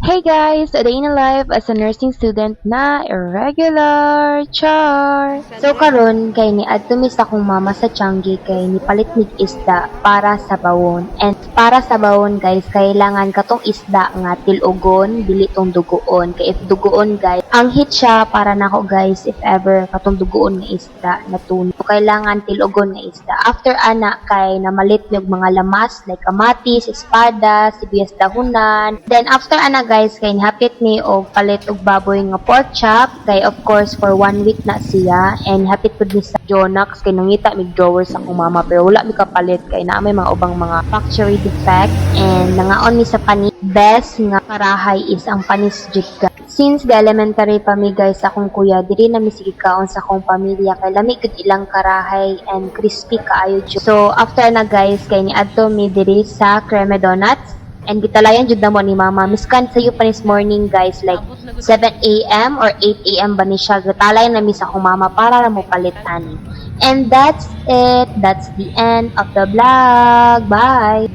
Hey guys! A day in a life as a nursing student na irregular char. So karon kay ni adto mi sa akong mama sa Changi kay ni palit mig isda para sa bawon. And para sa bawon guys, kailangan katong isda nga tilugon, dili tong dugoon. Kay if dugoon guys, ang hit siya para nako guys if ever katong dugoon nga isda na tuno. So, kailangan tilugon nga isda. After ana kay namalit mig mga lamas like kamatis, espada, sibuyas dahunan. Then after ana guys kay hapit ni og palit og baboy nga pork chop kay of course for 1 week na siya and hapit pud ni sa Jonax kay nangita mig drawer sa akong mama pero wala mi kapalit kay naa may mga ubang mga factory defect and nangaon mi sa panis. Best nga karahay is ang panis jud ka. Since the elementary pa mi guys sa akong kuya diri na mi sige kaon sa akong pamilya kay lami gud ilang karahay and crispy kaayo jud. So after na guys kay niadto mi diri sa Creme Donuts. And gitalayan jud namo ni mama. Miskan sayo pa this morning guys like 7 a.m. or 8 a.m. ba ni siya. Gitalayan na mi sa akong mama para na mo palitan. And that's it. That's the end of the vlog. Bye!